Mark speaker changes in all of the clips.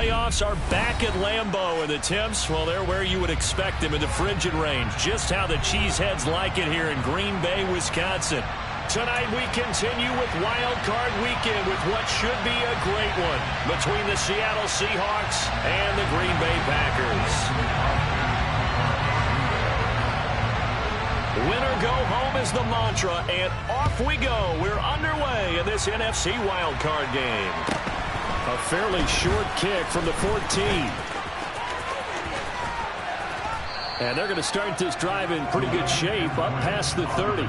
Speaker 1: playoffs are back at Lambeau, and the temps, well, they're where you would expect them in the frigid range. Just how the Cheeseheads like it here in Green Bay, Wisconsin. Tonight we continue with Wild Card Weekend with what should be a great one between the Seattle Seahawks and the Green Bay Packers. Win or go home is the mantra, and off we go. We're underway in this NFC Wild Card game. A fairly short kick from the 14. And they're going to start this drive in pretty good shape up past the 30.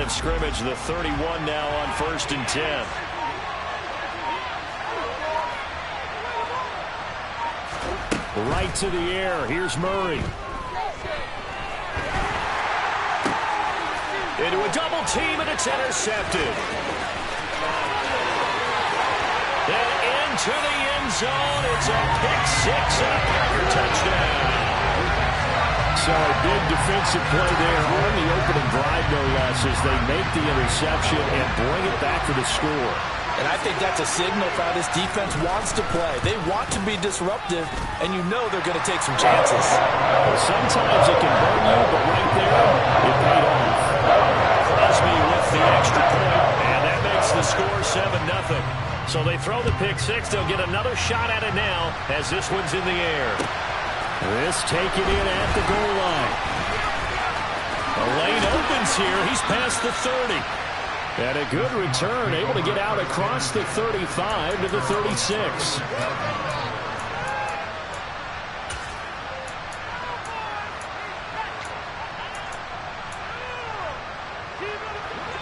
Speaker 1: Scrimmage, the 31 now on 1st and 10. Right to the air. Here's Murray. Into a double team, and it's intercepted. And into the end zone. It's a pick six and a Packer touchdown. So a big defensive play there on the opening drive, no less, as they make the interception and bring it back for the score.
Speaker 2: And I think that's a signal for how this defense wants to play. They want to be disruptive, and you know they're going to take some chances.
Speaker 1: Well, sometimes it can burn you, but right there, it paid off. Crosby with the extra point, and that makes the score 7-0. So they throw the pick six. They'll get another shot at it now as this one's in the air. This taken in at the goal line. The lane opens here. He's past the 30. And a good return, able to get out across the 35 to the 36.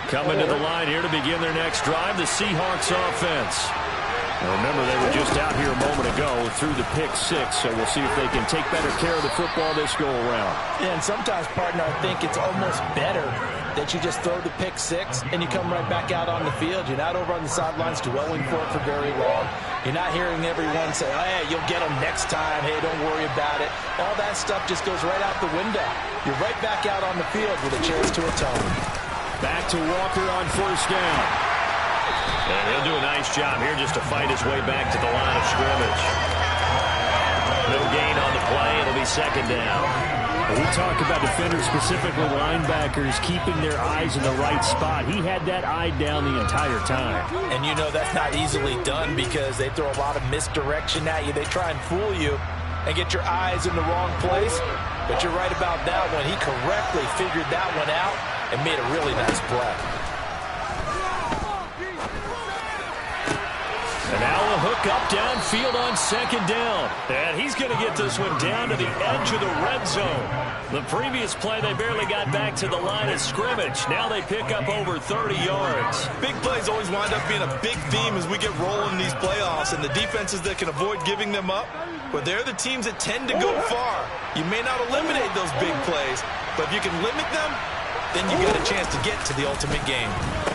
Speaker 1: Coming to the line here to begin their next drive, the Seahawks offense. Now remember, they were just out here a moment ago through the pick six, so we'll see if they can take better care of the football this go-around.
Speaker 2: Yeah, and sometimes, partner, I think it's almost better that you just throw the pick six and you come right back out on the field. You're not over on the sidelines dwelling for it for very long. You're not hearing everyone say, oh, hey, you'll get them next time. Hey, don't worry about it. All that stuff just goes right out the window. You're right back out on the field with a chance to atone.
Speaker 1: Back to Walker on 1st down. And he'll do a nice job here just to fight his way back to the line of scrimmage. No gain on the play. It'll be 2nd down. We talk about defenders, specifically linebackers, keeping their eyes in the right spot. He had that eye down the entire time.
Speaker 2: And you know that's not easily done because they throw a lot of misdirection at you. They try and fool you and get your eyes in the wrong place. But you're right about that one. He correctly figured that one out and made a really nice play.
Speaker 1: And now a hook up downfield on 2nd down. And he's going to get this one down to the edge of the red zone. The previous play, they barely got back to the line of scrimmage. Now they pick up over 30 yards.
Speaker 3: Big plays always wind up being a big theme as we get rolling in these playoffs. And the defenses that can avoid giving them up, but they're the teams that tend to go far. You may not eliminate those big plays, but if you can limit them, then you got a chance to get to the ultimate game.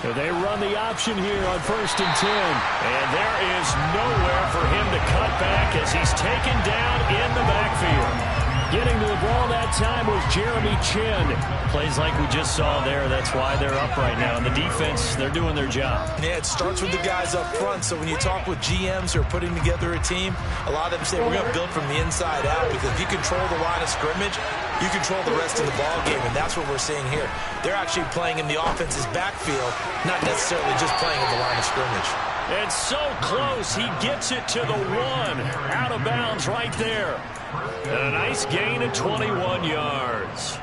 Speaker 1: So they run the option here on 1st and 10. And there is nowhere for him to cut back as he's taken down in the backfield. Getting to the ball that time was Jeremy Chin. Plays like we just saw there. That's why they're up right now. And the defense, they're doing their job.
Speaker 3: Yeah, it starts with the guys up front. So when you talk with GMs who are putting together a team, a lot of them say we're going to build from the inside out because if you control the line of scrimmage, you control the rest of the ball game, and that's what we're seeing here. They're actually playing in the offense's backfield, not necessarily just playing in the line of scrimmage.
Speaker 1: And so close, he gets it to the 1. Out of bounds right there. And a nice gain of 21 yards.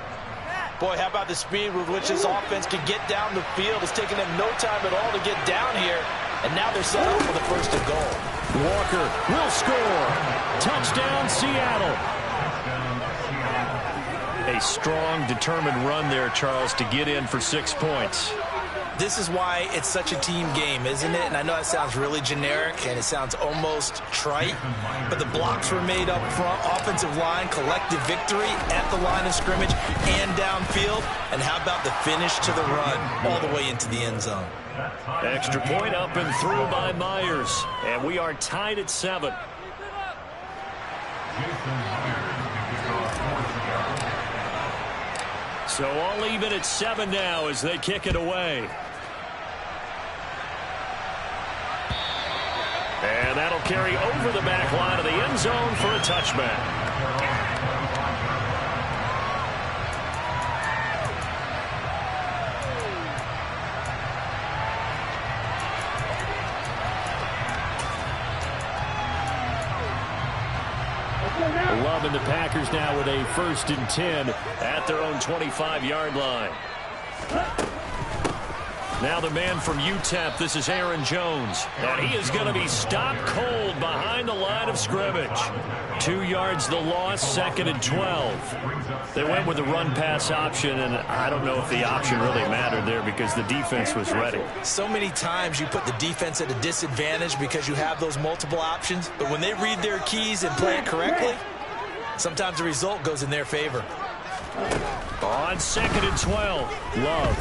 Speaker 2: Boy, how about the speed with which this offense can get down the field? It's taken them no time at all to get down here, and now they're set up for the 1st and goal.
Speaker 1: Walker will score. Touchdown, Seattle. A strong, determined run there, Charles, to get in for 6 points.
Speaker 2: This is why it's such a team game, isn't it? And I know that sounds really generic and it sounds almost trite, but the blocks were made up front, offensive line, collective victory at the line of scrimmage and downfield. And how about the finish to the run all the way into the end zone?
Speaker 1: Extra point up and through by Myers. And we are tied at 7. So all even at 7 now as they kick it away. And that'll carry over the back line of the end zone for a touchback. Love and the Packers now with a 1st and 10 at their own 25-yard line. Now the man from UTEP, this is Aaron Jones. And he is going to be stopped cold behind the line of scrimmage. 2 yards the loss, 2nd and 12. They went with the run-pass option, and I don't know if the option really mattered there because the defense was ready.
Speaker 2: So many times you put the defense at a disadvantage because you have those multiple options, but when they read their keys and play it correctly, sometimes the result goes in their favor.
Speaker 1: On 2nd and 12, Love.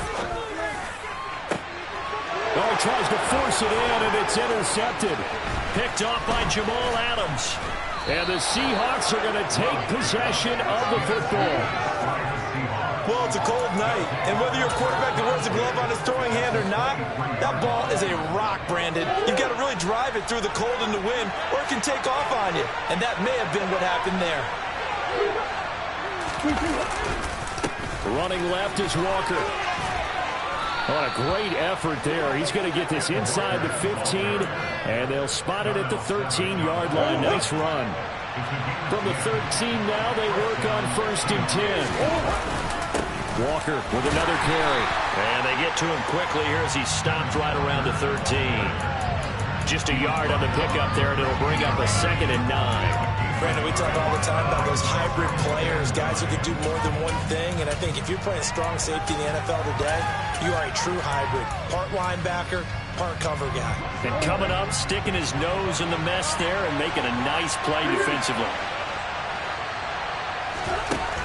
Speaker 1: Oh, tries to force it in, and it's intercepted. Picked off by Jamal Adams. And the Seahawks are going to take possession of the football.
Speaker 2: Well, it's a cold night, and whether you're a quarterback that wears a glove on his throwing hand or not, that ball is a rock, Brandon. You've got to really drive it through the cold and the wind, or it can take off on you. And that may have been what happened there.
Speaker 1: Running left is Walker. What a great effort there. He's going to get this inside the 15, and they'll spot it at the 13-yard line. Nice run. From the 13 now, they work on 1st and 10. Walker with another carry. And they get to him quickly here as he's stopped right around the 13. Just a yard on the pickup there, and it'll bring up a 2nd and 9.
Speaker 2: Brandon, we talk all the time about those hybrid players, guys who can do more than one thing. And I think if you're playing strong safety in the NFL today, you are a true hybrid. Part linebacker, part cover guy.
Speaker 1: And coming up, sticking his nose in the mess there and making a nice play defensively.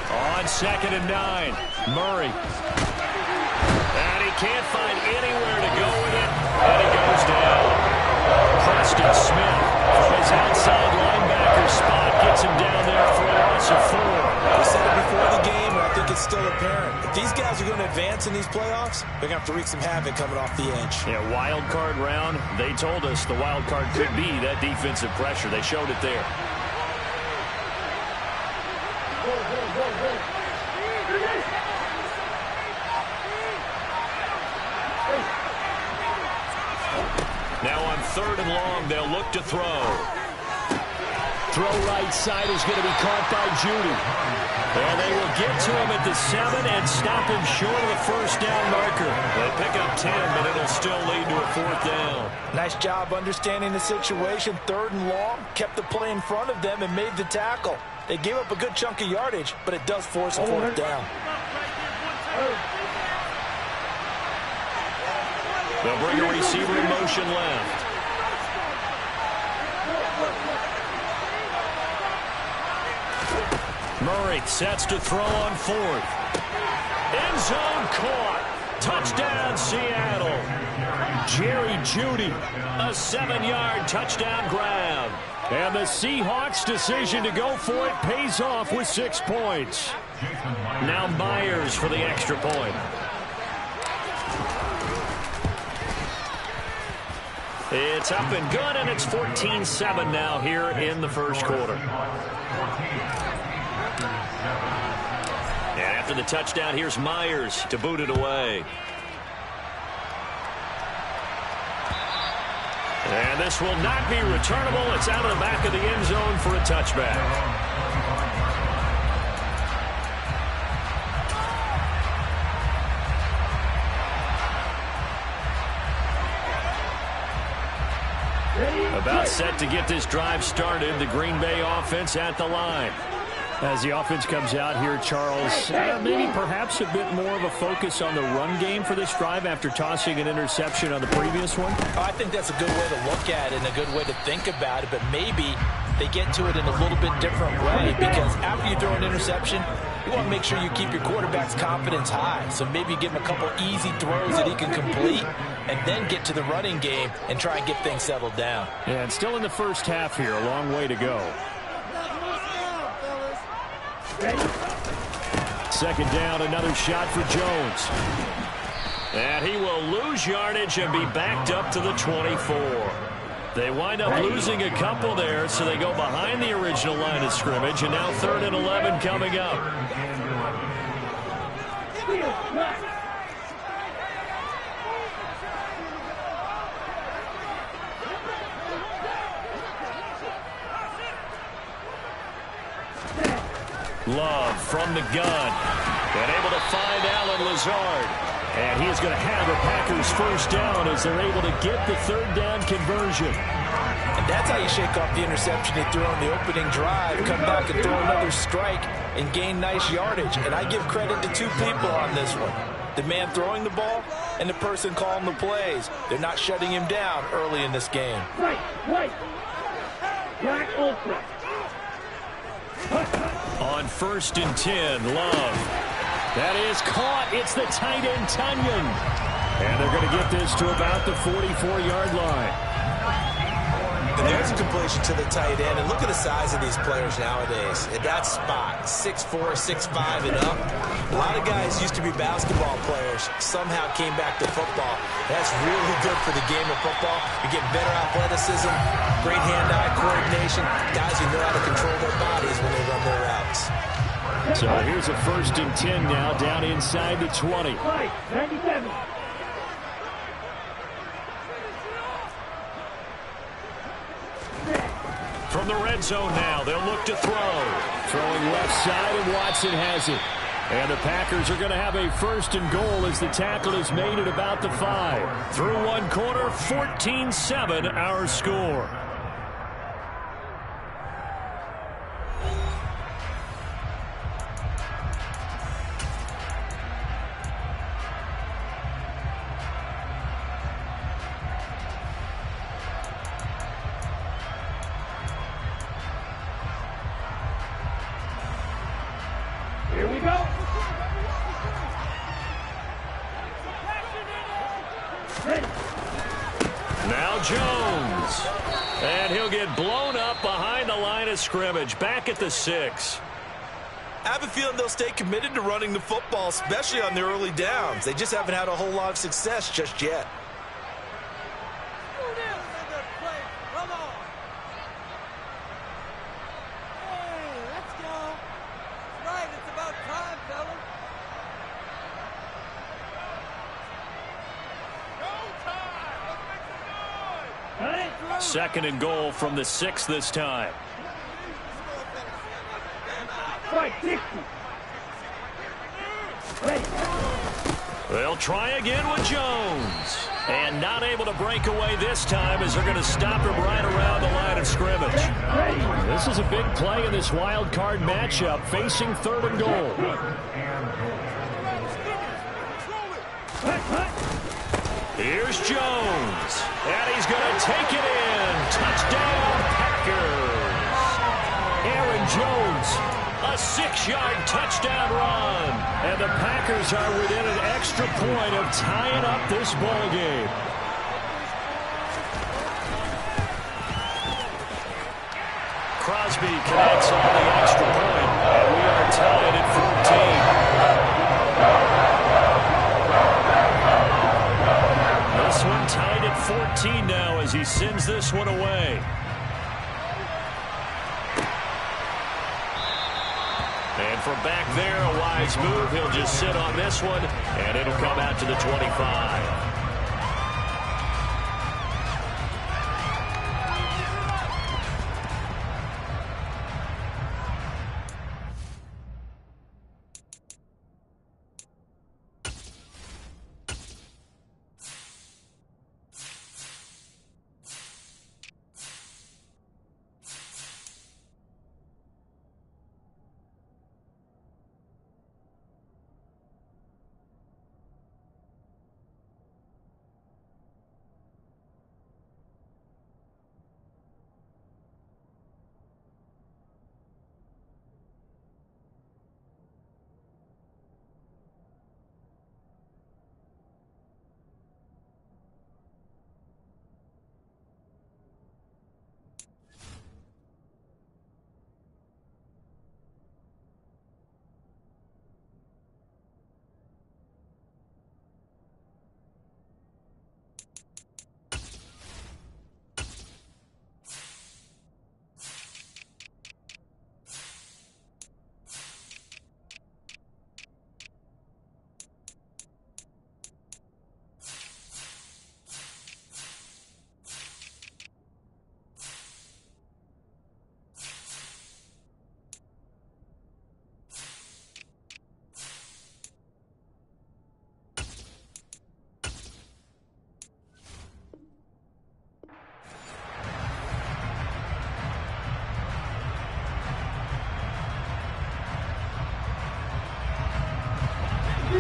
Speaker 1: On 2nd and 9, Murray. And he can't find anywhere to go with it. And he goes down. Preston Smith from his outside linebacker spot gets him down there for a loss of 4.
Speaker 2: We said it before the game, and I think it's still apparent. If these guys are going to advance in these playoffs, they're going to have to wreak some havoc coming off the edge.
Speaker 1: Yeah, wild card round. They told us the wild card could be that defensive pressure. They showed it there. Now on 3rd and long, they'll look to throw. Throw right side is going to be caught by Judy. And they will get to him at the 7 and stop him short of the 1st down marker. They'll pick up 10, but it'll still lead to a 4th down.
Speaker 2: Nice job understanding the situation. 3rd and long, kept the play in front of them and made the tackle. They gave up a good chunk of yardage, but it does force a 4th down.
Speaker 1: They'll bring a receiver in motion left. Murray sets to throw on 4th. End zone caught. Touchdown, Seattle. Jerry Jeudy, a 7-yard touchdown grab. And the Seahawks' decision to go for it pays off with 6 points. Now Myers for the extra point. It's up and good, and it's 14-7 now here in the 1st quarter. And after the touchdown, here's Myers to boot it away. And this will not be returnable. It's out of the back of the end zone for a touchback. About set to get this drive started. The Green Bay offense at the line. As the offense comes out here, Charles, maybe perhaps a bit more of a focus on the run game for this drive after tossing an interception on the previous one?
Speaker 2: I think that's a good way to look at it and a good way to think about it, but maybe they get to it in a little bit different way, because after you throw an interception, you want to make sure you keep your quarterback's confidence high. So maybe give him a couple easy throws that he can complete and then get to the running game and try and get things settled down.
Speaker 1: Yeah, and still in the first half here, a long way to go. Second down, another shot for Jones. And he will lose yardage and be backed up to the 24. They wind up losing a couple there, so they go behind the original line of scrimmage, and now 3rd and 11 coming up. Love from the gun. And able to find Allen Lazard. And he is going to have the Packers first down as they're able to get the 3rd down conversion.
Speaker 2: And that's how you shake off the interception he threw on the opening drive, come back and throw another strike and gain nice yardage. And I give credit to 2 people on this one. The man throwing the ball and the person calling the plays. They're not shutting him down early in this game.
Speaker 4: Right. Black ultra.
Speaker 1: On 1st and 10, Love. That is caught. It's the tight end, Tunyon. And they're going to get this to about the 44-yard line.
Speaker 3: And there's a completion to the tight end. And look at the size of these players nowadays. At that spot, 6'4", 6'5", and up. A lot of guys used to be basketball players, somehow came back to football. That's really good for the game of football. You get better athleticism, great hand-eye coordination, guys who know how to control their bodies when they run their routes.
Speaker 1: So here's a 1st and 10 now, down inside the 20.
Speaker 4: 97.
Speaker 1: From the red zone now, they'll look to throw. Throwing left side, and Watson has it. And the Packers are going to have a 1st and goal as the tackle is made at about the 5. Through one quarter, 14-7 our score.
Speaker 4: Here we go.
Speaker 1: Now Jones. And he'll get blown up behind the line of scrimmage. Back at the 6.
Speaker 3: I have a feeling they'll stay committed to running the football, especially on the early downs. They just haven't had a whole lot of success just yet.
Speaker 1: Second and goal from the 6 this time.
Speaker 4: Right, 60. Ready.
Speaker 1: They'll try again with Jones. And not able to break away this time as they're going to stop him right around the line of scrimmage. This is a big play in this wild card matchup, facing 3rd and goal. Here's Jones. And he's going to take it in. Touchdown, Packers. Aaron Jones, a 6-yard touchdown run. And the Packers are within an extra point of tying up this ball game. Crosby connects on the extra point, and we are tied at 14. This one tied at 14 now as he sends this one away. And from back there, a wise move. He'll just sit on this one, and it'll come out to the 25.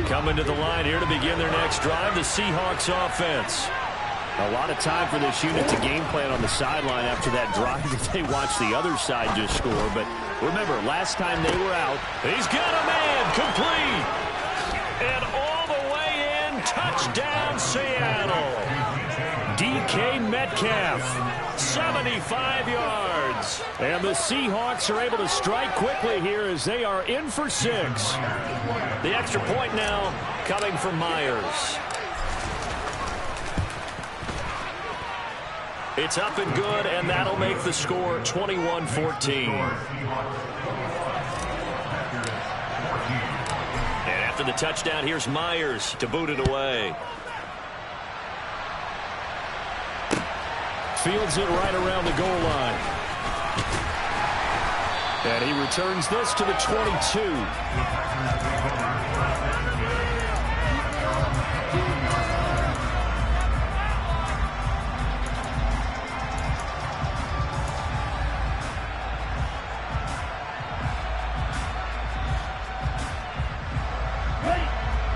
Speaker 1: Coming to the line here to begin their next drive, the Seahawks offense. A lot of time for this unit to game plan on the sideline after that drive that they watched the other side just score. But remember, last time they were out, he's got a man complete. And all the way in, touchdown Seattle. DK Metcalf, 75 yards. And the Seahawks are able to strike quickly here as they are in for 6. The extra point now coming from Myers. It's up and good, and that'll make the score 21-14. And after the touchdown, here's Myers to boot it away. Fields it right around the goal line. And he returns this to the 22.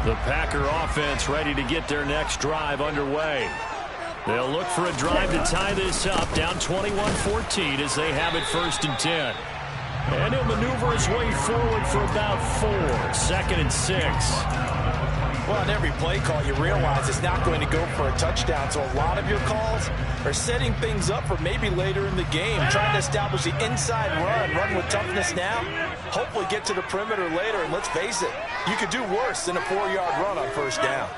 Speaker 1: The Packer offense ready to get their next drive underway. They'll look for a drive to tie this up, down 21-14 as they have it 1st and 10. And he'll maneuver his way forward for about 4. 2nd and 6.
Speaker 2: Well, on every play call, you realize it's not going to go for a touchdown. So a lot of your calls are setting things up for maybe later in the game, trying to establish the inside run with toughness now, hopefully get to the perimeter later. And let's face it, you could do worse than a 4-yard run on 1st down.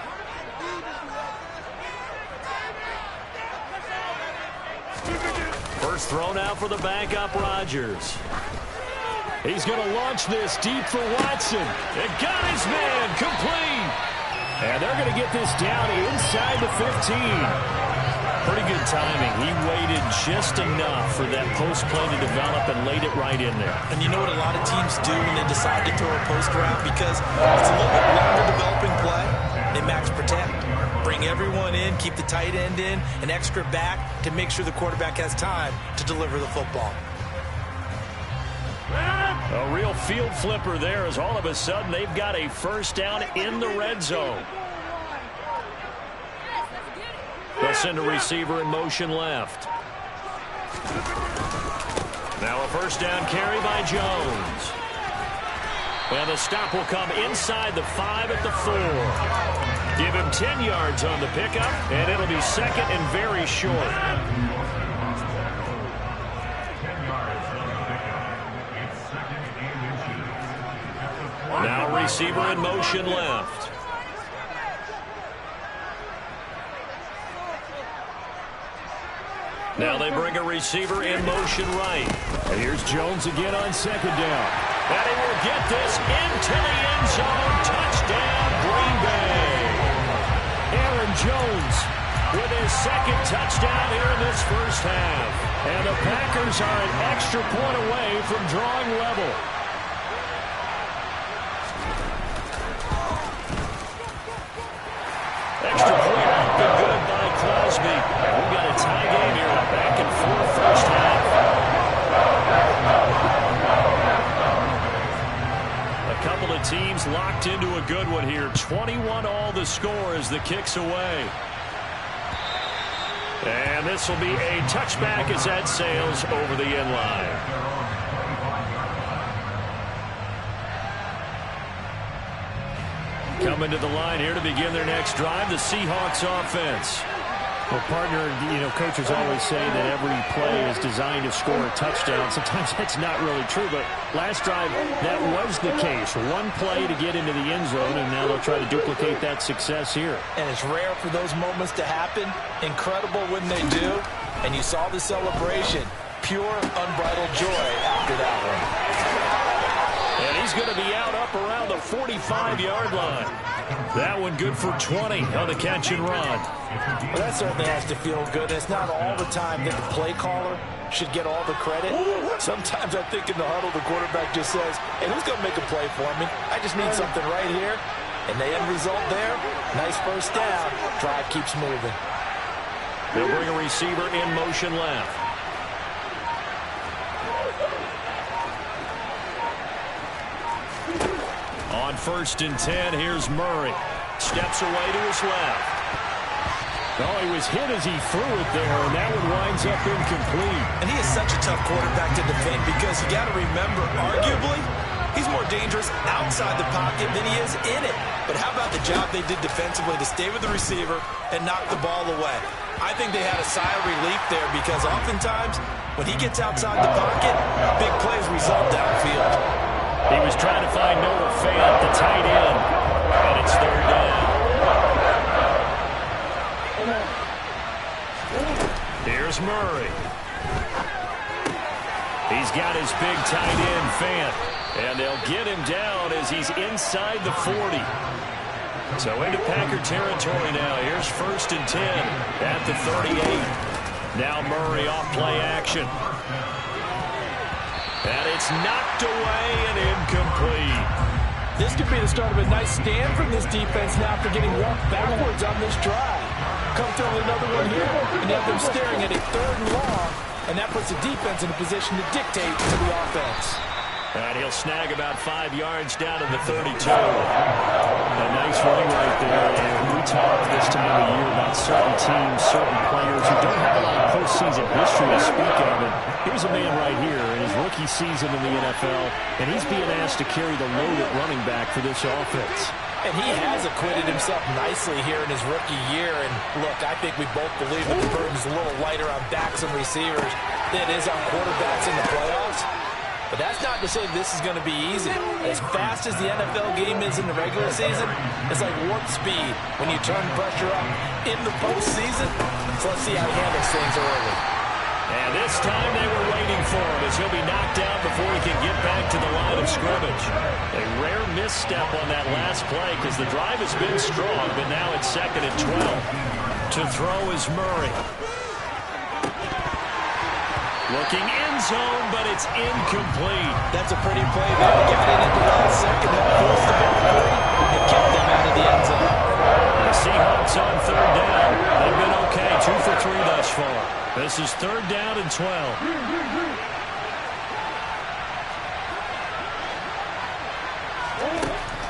Speaker 1: First throw now for the backup Rodgers. He's going to launch this deep for Watson. It got his man complete. And they're going to get this down inside the 15. Pretty good timing. He waited just enough for that post play to develop and laid it right in there.
Speaker 2: And you know what a lot of teams do when they decide to throw a post route? Because it's a little bit longer developing play. They max protect. Bring everyone in, keep the tight end in, an extra back to make sure the quarterback has time to deliver the football.
Speaker 1: A real field flipper there as all of a sudden they've got a 1st down in the red zone. They'll send a receiver in motion left. Now a 1st down carry by Jones. And the stop will come inside the 5 at the 4. Give him 10 yards on the pickup, and it'll be 2nd and very short. Now receiver in motion left. Now they bring a receiver in motion right. And here's Jones again on 2nd down. And he will get this into the end zone. Touchdown, Green Bay. Aaron Jones with his 2nd touchdown here in this 1st half. And the Packers are an extra point away from drawing level. Extra point up and good by Crosby. We've got a tie game here, back and forth 1st half. A couple of teams locked into a good one here. 21 all the score as the kick's away. And this will be a touchback as that sails over the end line. Coming to the line here to begin their next drive, the Seahawks offense.
Speaker 5: Well, partner, coaches always say that every play is designed to score a touchdown. Sometimes that's not really true, but last drive, that was the case. One play to get into the end zone, and now they'll try to duplicate that success here.
Speaker 2: And it's rare for those moments to happen. Incredible when they do. And you saw the celebration. Pure, unbridled joy after that one.
Speaker 1: And he's going to be out up around the 45-yard line. That one good for 20 on the catch and run.
Speaker 2: Well, that certainly has to feel good. It's not all the time that the play caller should get all the credit. Sometimes I think in the huddle, the quarterback just says, hey, who's going to make a play for me? I just need something right here. And the end result there, nice 1st down. Drive keeps moving.
Speaker 1: They'll bring a receiver in motion left. On on 1st and 10. Here's Murray. Steps away to his left.
Speaker 5: Oh, he was hit as he threw it there, and that one winds up incomplete.
Speaker 3: And he is such a tough quarterback to defend because you got to remember, arguably, he's more dangerous outside the pocket than he is in it. But how about the job they did defensively to stay with the receiver and knock the ball away? I think they had a sigh of relief there because oftentimes when he gets outside the pocket, big plays result downfield.
Speaker 1: He was trying to find Noah Fant, the tight end, and it's 3rd down. Here's Murray. He's got his big tight end, Fant. And they'll get him down as he's inside the 40. So into Packer territory now. Here's 1st and 10 at the 38. Now Murray off play action. And it's knocked away and incomplete.
Speaker 2: This could be the start of a nice stand from this defense now after getting walked backwards on this drive. Come through with another one here, and you have them staring at a 3rd and long, and that puts the defense in a position to dictate to the offense.
Speaker 1: And he'll snag about 5 yards down to the 32. A nice run right there. And we talk this time of year about certain teams, certain players who don't have a lot of postseason history to speak of. And here's a man right here in his rookie season in the NFL, and he's being asked to carry the load at running back for this offense.
Speaker 2: And he has acquitted himself nicely here in his rookie year. And look, I think we both believe that the burden's a little lighter on backs and receivers than it is on quarterbacks in the playoffs. But that's not to say this is going to be easy. As fast as the NFL game is in the regular season, it's like warp speed when you turn pressure up in the postseason. So let's see how he handles things early.
Speaker 1: And this time they were waiting for him as he'll be knocked down before he can get back to the line of scrimmage. A rare misstep on that last play because the drive has been strong, but now it's 2nd and 12. To throw is Murray. Looking end zone, but it's incomplete.
Speaker 2: That's a pretty play there. Got it at the last second, then forced the ball free and kept them out of the end zone.
Speaker 1: The Seahawks on 3rd down. They've been okay, 2 for 3 thus far. This is 3rd down and 12.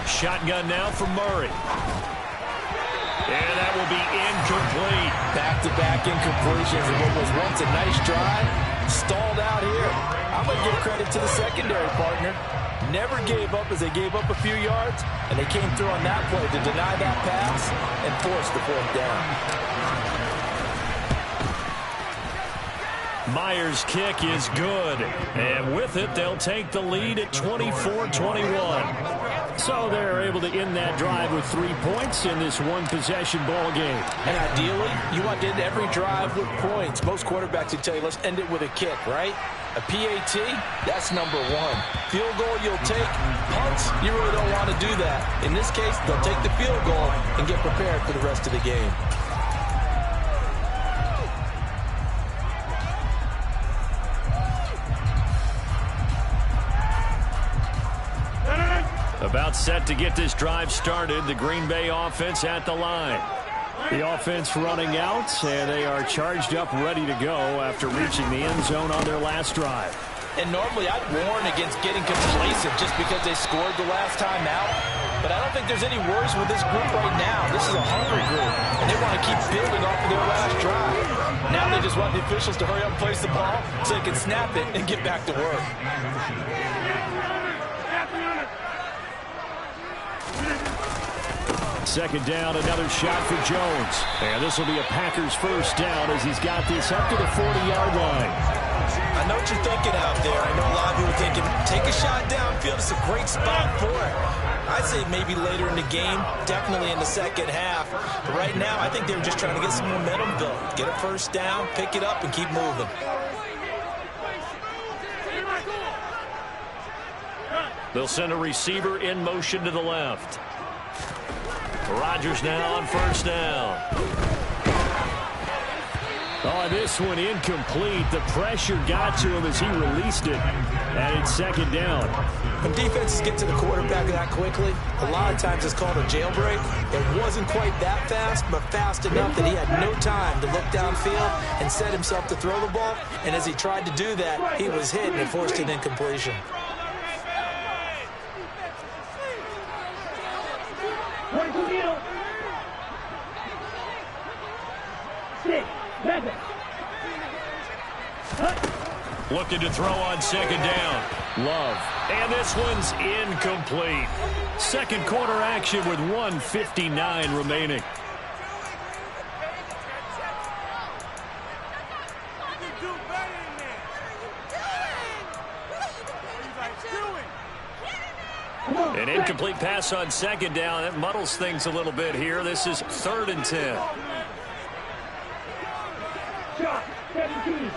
Speaker 1: Shotgun now for Murray. And that will be incomplete.
Speaker 2: Back-to-back incompletions, and what was once a nice drive stalled out here. I'm going to give credit to the secondary partner. Never gave up as they gave up a few yards, and they came through on that play to deny that pass and force the 4th down.
Speaker 1: Myers' kick is good. And with it, they'll take the lead at 24-21.
Speaker 5: So they're able to end that drive with 3 points in this one-possession ball game.
Speaker 2: And ideally, you want to end every drive with points. Most quarterbacks would tell you, let's end it with a kick, right? A PAT, that's number 1. Field goal, you'll take. Punts, you really don't want to do that. In this case, they'll take the field goal and get prepared for the rest of the game.
Speaker 1: About set to get this drive started. The Green Bay offense at the line.
Speaker 5: The offense running out, and they are charged up, ready to go after reaching the end zone on their last drive.
Speaker 2: And normally I'd warn against getting complacent just because they scored the last time out. But I don't think there's any worries with this group right now. This is a hungry group, and they want to keep building off of their last drive. Now they just want the officials to hurry up and place the ball so they can snap it and get back to work.
Speaker 5: 2nd down, another shot for Jones. And this will be a Packers 1st down as he's got this up to the 40-yard line.
Speaker 3: I know what you're thinking out there. I know a lot of people are thinking, take a shot downfield. It's a great spot for it. I'd say maybe later in the game, definitely in the second half. But right now, I think they were just trying to get some momentum built. Get a 1st down, pick it up, and keep moving.
Speaker 1: They'll send a receiver in motion to the left. Rodgers now on 1st down.
Speaker 5: Oh, this one incomplete. The pressure got to him as he released it. And it's 2nd down.
Speaker 3: When defenses get to the quarterback that quickly, a lot of times it's called a jailbreak. It wasn't quite that fast, but fast enough that he had no time to look downfield and set himself to throw the ball. And as he tried to do that, he was hit and it forced an incompletion.
Speaker 4: 6, 7.
Speaker 1: Looking to throw on second down.
Speaker 5: Love.
Speaker 1: And this one's incomplete.
Speaker 5: Second quarter action with 1:59 remaining.
Speaker 1: An incomplete pass on second down. That muddles things a little bit here. This is 3rd and 10.
Speaker 4: Shot, 17.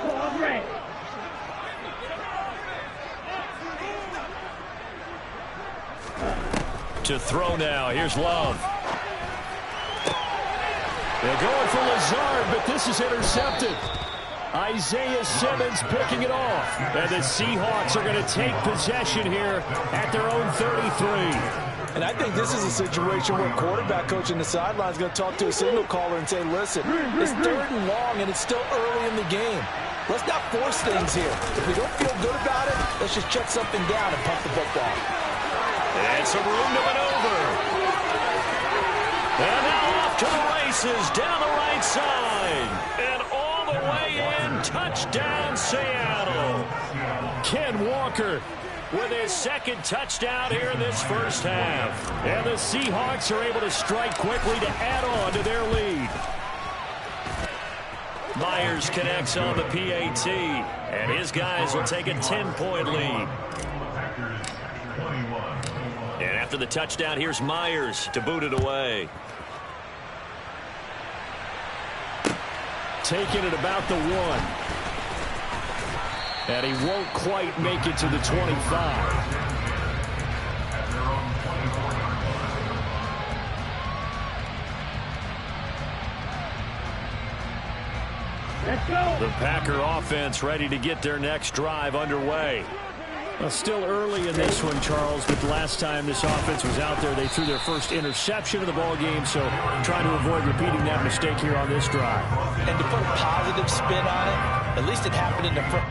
Speaker 4: Ball red.
Speaker 1: To throw now. Here's Love.
Speaker 5: They're going for Lazard, but this is intercepted. Isaiah Simmons picking it off. And the Seahawks are going to take possession here at their own 33.
Speaker 2: And I think this is a situation where quarterback coach in the sideline is going to talk to a signal caller and say, listen, it's 3rd and long, and it's still early in the game. Let's not force things here. If we don't feel good about it, let's just check something down and pump the football.
Speaker 1: And some room to maneuver. And now off to the races down the right side. And all the way in, touchdown Seattle.
Speaker 5: Ken Walker
Speaker 1: with his second touchdown here in this first half.
Speaker 5: And the Seahawks are able to strike quickly to add on to their lead.
Speaker 1: Myers connects on the PAT, and his guys will take a 10-point lead. And after the touchdown, here's Myers to boot it away.
Speaker 5: Taking it about the 1. And he won't quite make it to the 25.
Speaker 4: Let's go.
Speaker 1: The Packer offense ready to get their next drive underway.
Speaker 5: Well, still early in this one, Charles, but the last time this offense was out there, they threw their first interception of the ball game, so trying to avoid repeating that mistake here on this drive.
Speaker 2: And to put a positive spin on it, at least it happened in the front.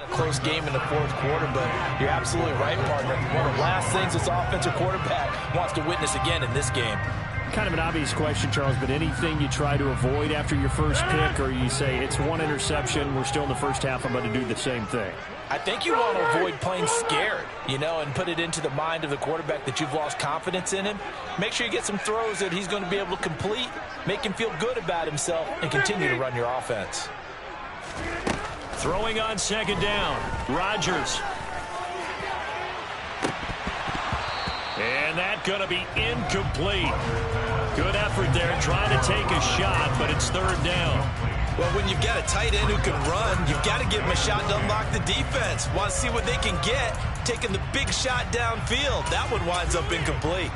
Speaker 2: Close game in the 4th quarter, but you're absolutely right, partner. One of the last things this offensive quarterback wants to witness again in this game.
Speaker 5: Kind of an obvious question, Charles, but anything you try to avoid after your first pick, or you say it's 1 interception, we're still in the first half, I'm going to do the same thing?
Speaker 2: I think you want to avoid playing scared, and put it into the mind of the quarterback that you've lost confidence in him. Make sure you get some throws that he's going to be able to complete, make him feel good about himself, and continue to run your offense.
Speaker 1: Throwing on second down, Rodgers. And that's going to be incomplete. Good effort there trying to take a shot, but it's 3rd down.
Speaker 3: Well, when you've got a tight end who can run, you've got to give him a shot to unlock the defense. Want to see what they can get, taking the big shot downfield. That one winds up incomplete.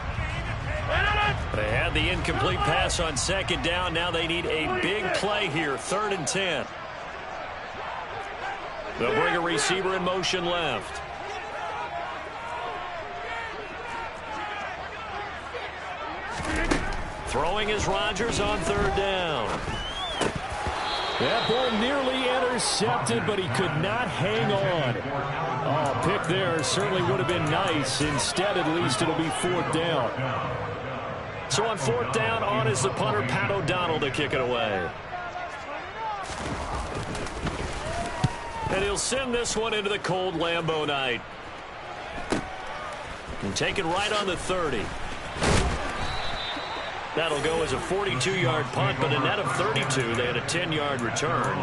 Speaker 1: They had the incomplete pass on second down. Now they need a big play here, 3rd and 10. They'll bring a receiver in motion left. Throwing is Rodgers on 3rd down.
Speaker 5: That ball nearly intercepted, but he could not hang on. Oh, pick there certainly would have been nice. Instead, at least, it'll be 4th down.
Speaker 1: So on 4th down, on is the punter, Pat O'Donnell, to kick it away. And he'll send this one into the cold Lambeau night. And take it right on the 30. That'll go as a 42-yard punt, but a net of 32. They had a 10-yard return.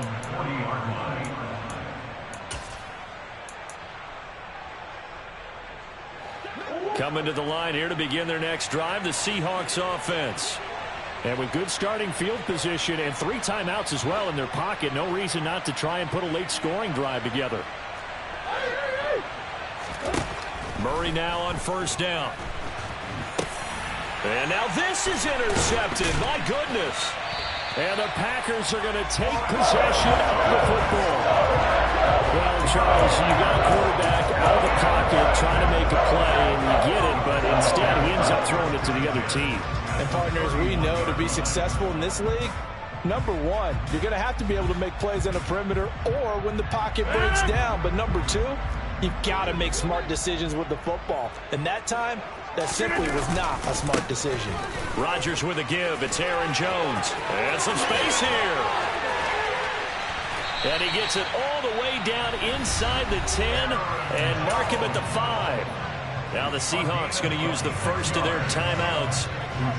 Speaker 1: Coming to the line here to begin their next drive, the Seahawks offense. And with good starting field position and 3 timeouts as well in their pocket, no reason not to try and put a late scoring drive together. Murray now on 1st down. And now this is intercepted. My goodness.
Speaker 5: And the Packers are going to take possession of the football. Well, Charles, you got a quarterback out of the pocket trying to make a play, and you get it, but instead he ends up throwing it to the other team.
Speaker 2: And partners, we know to be successful in this league, Number one, you're going to have to be able to make plays on the perimeter or when the pocket breaks down. But number two, you've got to make smart decisions with the football. And that time, that simply was not a smart decision.
Speaker 1: Rodgers with a give. It's Aaron Jones. And some space here. And he gets it all the way down inside the 10 and mark him at the 5. Now the Seahawks going to use the first of their timeouts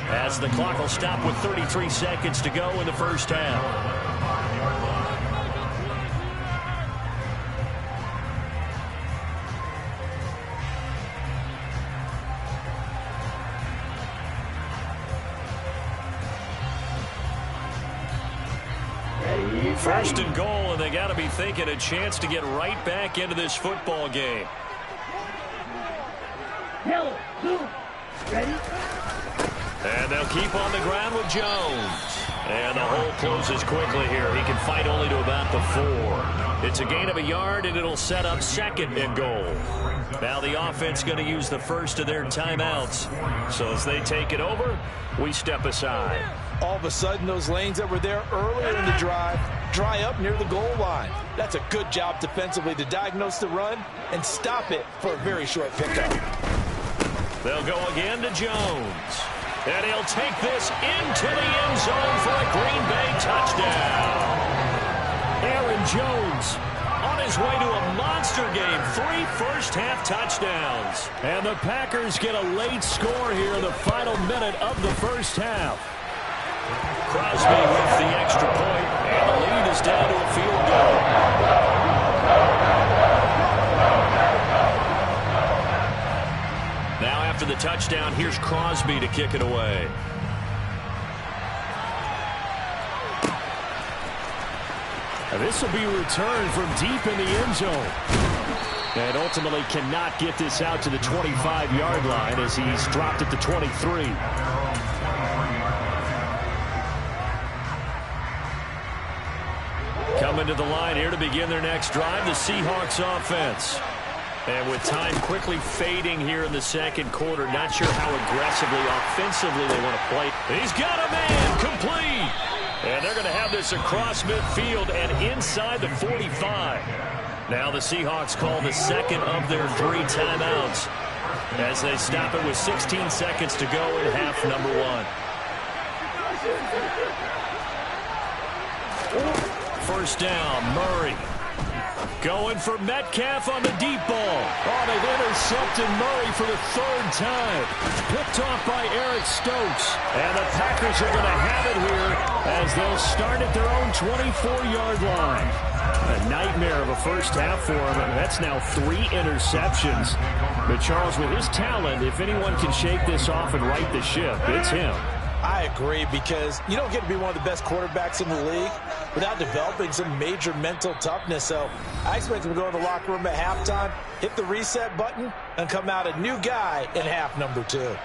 Speaker 1: as the clock will stop with 33 seconds to go in the first half. First and goal, and they got to be thinking a chance to get right back into this football game.
Speaker 4: Yellow, blue, ready?
Speaker 1: And they'll keep on the ground with Jones. And the hole closes quickly here. He can fight only to about the 4. It's a gain of a yard, and it'll set up second and goal. Now the offense going to use the first of their timeouts. So as they take it over, we step aside.
Speaker 2: All of a sudden, those lanes that were there earlier in the drive dry up near the goal line. That's a good job defensively to diagnose the run and stop it for a very short pickup.
Speaker 1: They'll go again to Jones. And he'll take this into the end zone for a Green Bay touchdown. Aaron Jones on his way to a monster game. 3 first-half touchdowns. And the Packers get a late score here in the final minute of the first half. Crosby with the extra point, and the lead is down to a field goal. Now after the touchdown, here's Crosby to kick it away.
Speaker 5: And this will be returned from deep in the end zone. And ultimately cannot get this out to the 25-yard line as he's dropped at the 23. Coming to the line here to begin their next drive, the Seahawks offense. And with time quickly fading here in the second quarter, not sure how aggressively, offensively they want to play. He's got a man, complete. And they're going to have this across midfield and inside the 45. Now the Seahawks call the second of their 3 timeouts as they stop it with 16 seconds to go in half number 1. First down, Murray. Going for Metcalf on the deep ball. Oh, they've intercepted Murray for the 3rd time. Picked off by Eric Stokes. And the Packers are going to have it here as they'll start at their own 24-yard line. A nightmare of a first half for him. That's now 3 interceptions. But Charles, with his talent, if anyone can shake this off and right the ship, it's him.
Speaker 2: I agree, because you don't get to be one of the best quarterbacks in the league without developing some major mental toughness. So I expect him to go in the locker room at halftime, hit the reset button, and come out a new guy in half number 2.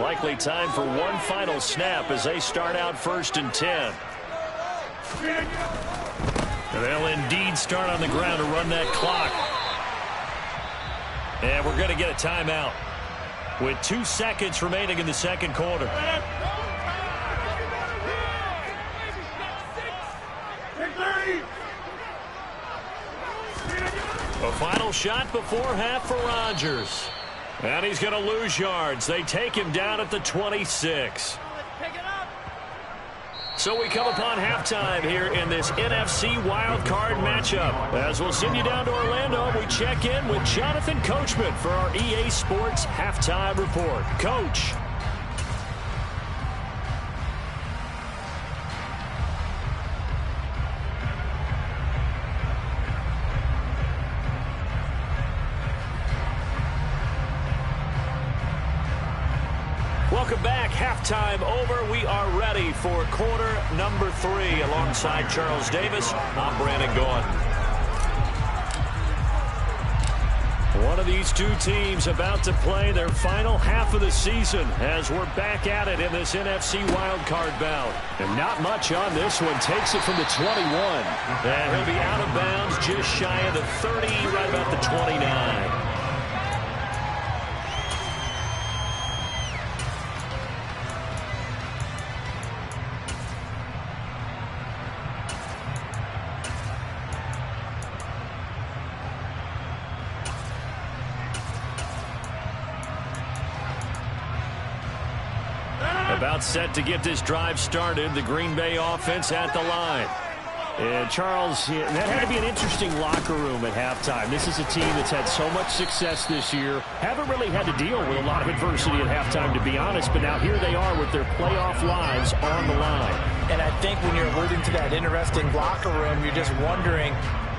Speaker 1: Likely time for one final snap as they start out 1st and 10. They'll indeed start on the ground to run that clock. And we're going to get a timeout with 2 seconds remaining in the second quarter. A final shot before half for Rodgers. And he's going to lose yards. They take him down at the 26. So we come upon halftime here in this NFC wildcard matchup. As we'll send you down to Orlando, we check in with Jonathan Coachman for our EA Sports Halftime Report. Coach. Welcome back. Halftime over. We are ready for quarter number 3. Alongside Charles Davis, I'm Brandon Gordon. One of these two teams about to play their final half of the season as we're back at it in this NFC wildcard bout.
Speaker 5: And not much on this one. Takes it from the 21.
Speaker 1: And he'll be out of bounds just shy of the 30, right about the 29. About set to get this drive started. The Green Bay offense at the line.
Speaker 5: And Charles, that had to be an interesting locker room at halftime. This is a team that's had so much success this year. Haven't really had to deal with a lot of adversity at halftime, to be honest. But now here they are with their playoff lives on the line.
Speaker 2: And I think when you're alluding to that interesting locker room, you're just wondering,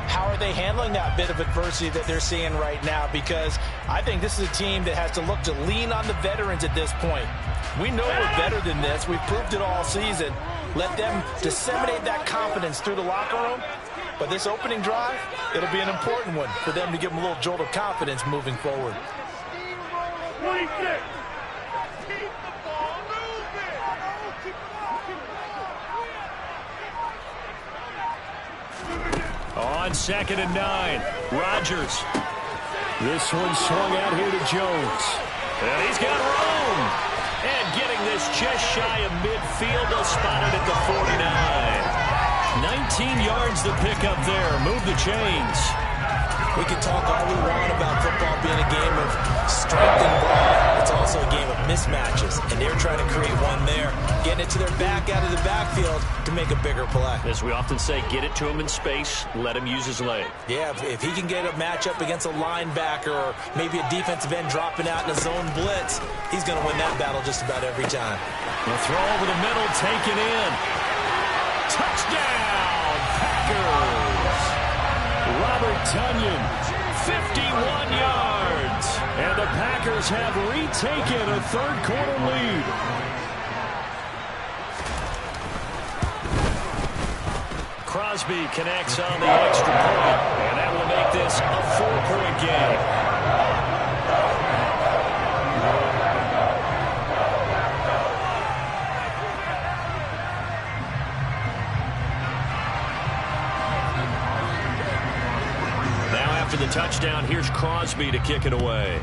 Speaker 2: how are they handling that bit of adversity that they're seeing right now? Because I think this is a team that has to look to lean on the veterans at this point. We know we're better than this. We've proved it all season. Let them disseminate that confidence through the locker room. But this opening drive, it'll be an important one for them to give them a little jolt of confidence moving forward.
Speaker 4: 26.
Speaker 1: On 2nd and 9, Rodgers.
Speaker 5: This one swung out here to Jones.
Speaker 1: And he's got room. And getting this just shy of midfield. They'll spot it at the 49. 19 yards to pick up there. Move the chains.
Speaker 3: We can talk all we want about football being a game of strength and ball. It's also a game of mismatches, and they're trying to create one there, getting it to their back out of the backfield to make a bigger play.
Speaker 1: As we often say, get it to him in space, let him use his leg.
Speaker 3: Yeah, if he can get a matchup against a linebacker or maybe a defensive end dropping out in a zone blitz, he's going to win that battle just about every time.
Speaker 1: The throw over the middle, taken in. Touchdown, Packers!
Speaker 5: Robert Tonyan,
Speaker 1: 51 yards. And the Packers have retaken a third-quarter lead. Crosby connects on the extra point, and that will make this a 4-point game. After the touchdown, here's Crosby to kick it away.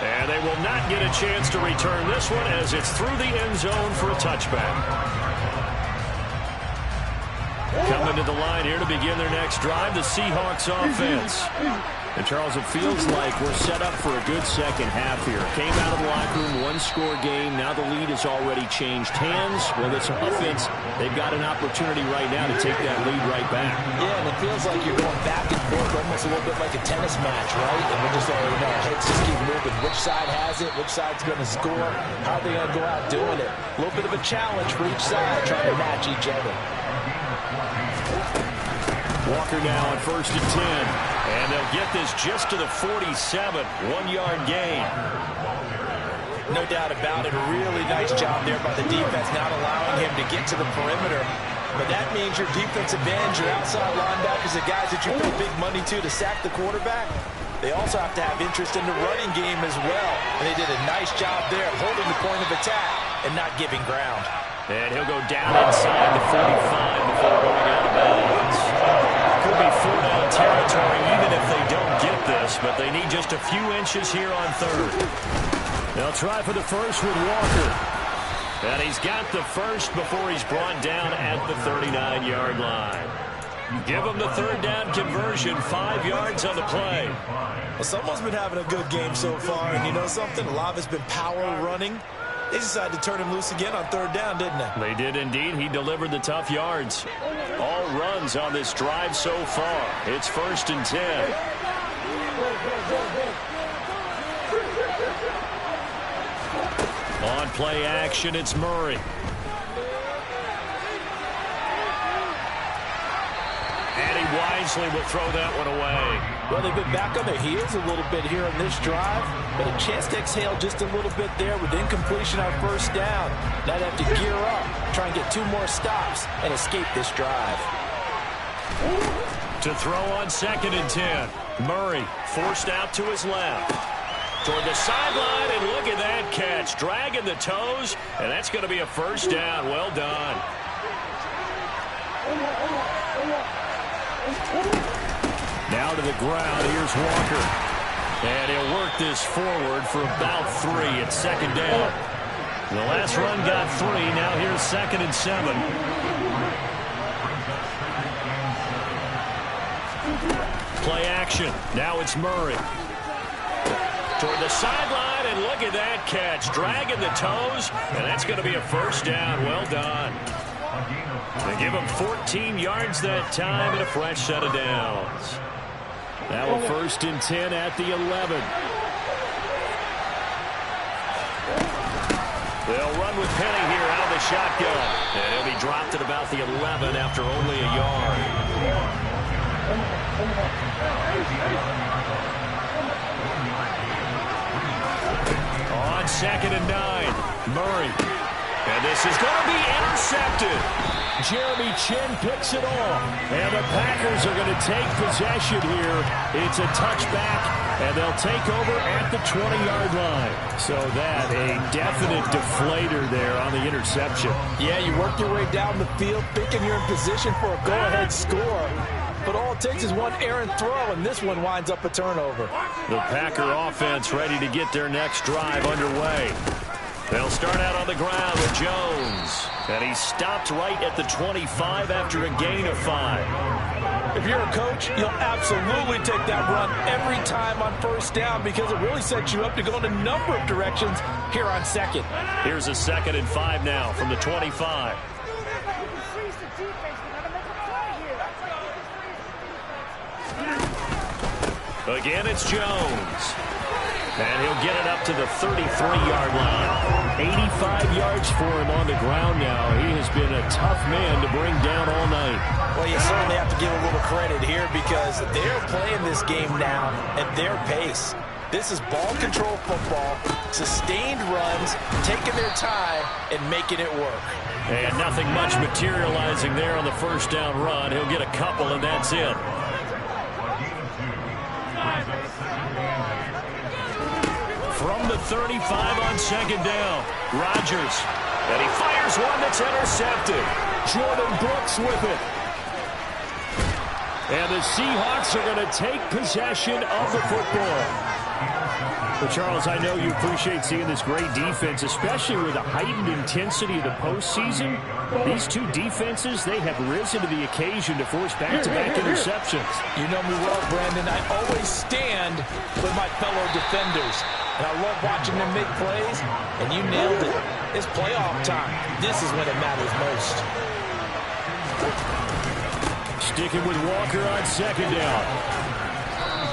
Speaker 1: And they will not get a chance to return this one as it's through the end zone for a touchback. Coming to the line here to begin their next drive, the Seahawks offense. And Charles, it feels like we're set up for a good second half here. Came out of the locker room, one-score game. Now the lead has already changed hands. Well, this offense, they've got an opportunity right now to take that lead right back.
Speaker 2: Yeah, and it feels like you're going back and forth, almost a little bit like a tennis match, right? And we're just already know, heads just keep moving. Which side has it? Which side's going to score? How are they going to go out doing it? A little bit of a challenge for each side, trying to match each other.
Speaker 1: Walker now on 1st and 10. And they'll get this just to the 47. 1-yard gain.
Speaker 2: No doubt about it. A really nice job there by the defense, not allowing him to get to the perimeter. But that means your defensive ends, your outside linebackers, the guys that you pay big money to sack the quarterback, they also have to have interest in the running game as well. And they did a nice job there of holding the point of attack and not giving ground.
Speaker 1: And he'll go down inside the 45 before going out of bounds. Could be 4-down territory even if they don't get this, but they need just a few inches here on 3rd. They'll try for the first with Walker. And he's got the first before he's brought down at the 39-yard line. Give him the 3rd down conversion, 5 yards on the play.
Speaker 3: Well, someone's been having a good game so far, and you know something? A lot of it's been power running. They decided to turn him loose again on 3rd down, didn't they?
Speaker 1: They did indeed. He delivered the tough yards. All runs on this drive so far. It's 1st and 10. On play action, it's Murray. And he wisely will throw that one away.
Speaker 2: Well, they've been back on their heels a little bit here on this drive, but a chance to exhale just a little bit there with incompletion on 1st down. Now they have to gear up, try and get 2 more stops and escape this drive.
Speaker 1: To throw on 2nd and 10. Murray forced out to his left. Toward the sideline, and look at that catch. Dragging the toes, and that's going to be a first down. Well done.
Speaker 5: Now to the ground. Here's Walker. And he'll work this forward for about 3 at 2nd down. The last run got 3. Now here's 2nd and 7. Play action. Now it's Murray. Toward the sideline, and look at that catch. Dragging the toes, and that's going to be a first down. Well done. They give him 14 yards that time and a fresh set of downs. Now a 1st and 10 at the 11. They'll run with Penny here out of the shotgun. And he'll be dropped at about the 11 after only a yard. On 2nd and 9, Murray. And this is going to be intercepted. Jeremy Chin picks it off. And the Packers are going to take possession here. It's a touchback, and they'll take over at the 20-yard line. So that, a definite deflator there on the interception.
Speaker 2: Yeah, you work your way down the field thinking you're in position for a go-ahead score. But all it takes is one errant throw, and this one winds up a turnover.
Speaker 5: The Packer offense ready to get their next drive underway. They'll start out on the ground with Jones. And he stopped right at the 25 after a gain of 5.
Speaker 2: If you're a coach, you'll absolutely take that run every time on 1st down because it really sets you up to go in a number of directions here on 2nd.
Speaker 5: Here's a 2nd and 5 now from the 25. Again, it's Jones. And he'll get it up to the 33-yard line. 85 yards for him on the ground now. He has been a tough man to bring down all night.
Speaker 2: Well, you certainly have to give a little credit here because they're playing this game now at their pace. This is ball control football, sustained runs, taking their time, and making it work.
Speaker 5: And nothing much materializing there on the 1st down run. He'll get a couple, and that's it. From the 35 on 2nd down, Rodgers. And he fires one that's intercepted. Jordan Brooks with it. And the Seahawks are going to take possession of the football. Well, Charles, I know you appreciate seeing this great defense, especially with the heightened intensity of the postseason. These two defenses, they have risen to the occasion to force back-to-back interceptions.
Speaker 2: You know me well, Brandon. I always stand with my fellow defenders. And I love watching them make plays, and you nailed it. It's playoff time. This is when it matters most.
Speaker 5: Sticking with Walker on 2nd down.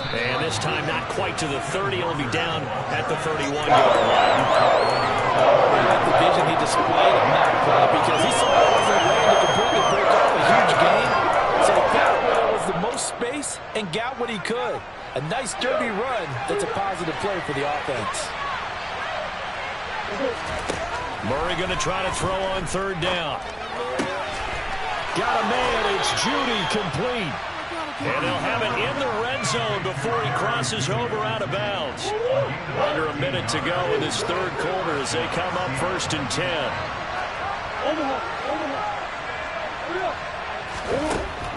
Speaker 5: And this time not quite to the 30. He'll be down at the 31-yard line.
Speaker 2: I like the vision he displayed on that play because he saw it wasn't a way to completely break off a huge game. So he found where there was the most space and got what he could. A nice dirty run that's a positive play for the offense.
Speaker 5: Murray going to try to throw on 3rd down. Got a man. It's Judy complete. And they'll have it in the red zone before he crosses over out of bounds. Under a minute to go in this 3rd quarter as they come up 1st and 10.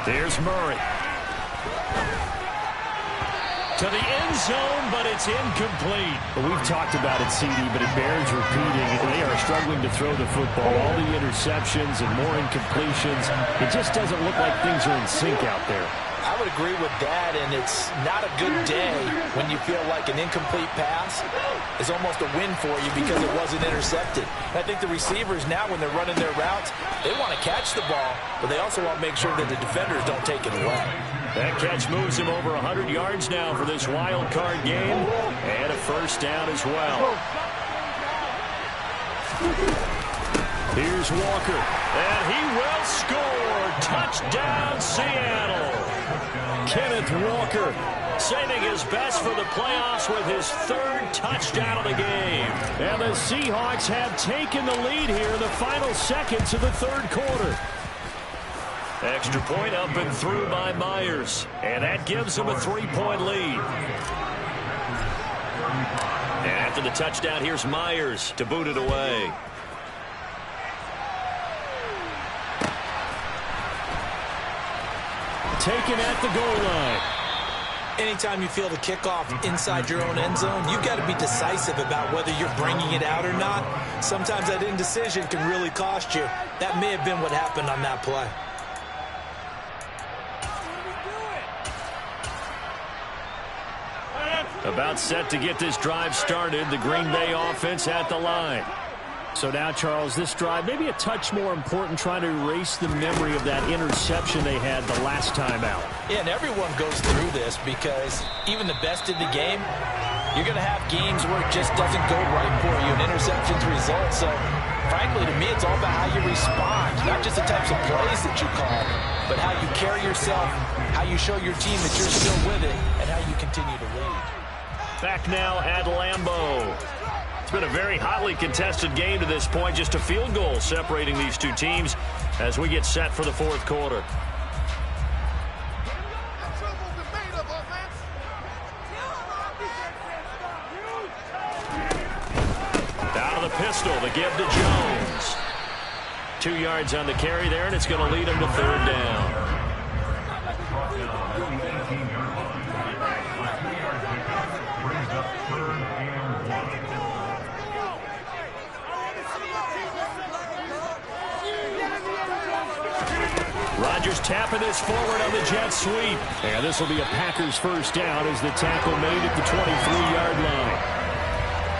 Speaker 5: There's Murray. To the end zone, but it's incomplete. Well, we've talked about it, CD, but it bears repeating. They are struggling to throw the football. All the interceptions and more incompletions. It just doesn't look like things are in sync out there.
Speaker 2: I would agree with that, and it's not a good day when you feel like an incomplete pass is almost a win for you because it wasn't intercepted. And I think the receivers now, when they're running their routes, they want to catch the ball, but they also want to make sure that the defenders don't take it away.
Speaker 5: That catch moves him over 100 yards now for this wild card game, and a 1st down as well. Here's Walker, and he will score. Touchdown, Seattle. Kenneth Walker saving his best for the playoffs with his 3rd touchdown of the game. And the Seahawks have taken the lead here in the final seconds of the 3rd quarter.
Speaker 1: Extra point up and through by Myers. And that gives them a 3-point lead. And after the touchdown, here's Myers to boot it away.
Speaker 5: Taken at the goal line.
Speaker 2: Anytime you feel the kickoff inside your own end zone, you've got to be decisive about whether you're bringing it out or not. Sometimes that indecision can really cost you. That may have been what happened on that play.
Speaker 1: About set to get this drive started. The Green Bay offense at the line.
Speaker 5: So now, Charles, this drive maybe a touch more important, trying to erase the memory of that interception they had the last time out.
Speaker 2: Yeah, and everyone goes through this because even the best in the game, you're going to have games where it just doesn't go right for you, and interceptions result. So, frankly, to me, it's all about how you respond, not just the types of plays that you call, but how you carry yourself, how you show your team that you're still with it, and how you continue to lead.
Speaker 1: Back now at Lambeau. It's been a very hotly contested game to this point. Just a field goal separating these two teams as we get set for the fourth quarter. Out of the pistol, the give to Jones. 2 yards on the carry there, and it's going to lead him to third down. Rodgers tapping this forward on the jet sweep.
Speaker 5: And this will be a Packers first down as the tackle made at the 23-yard line.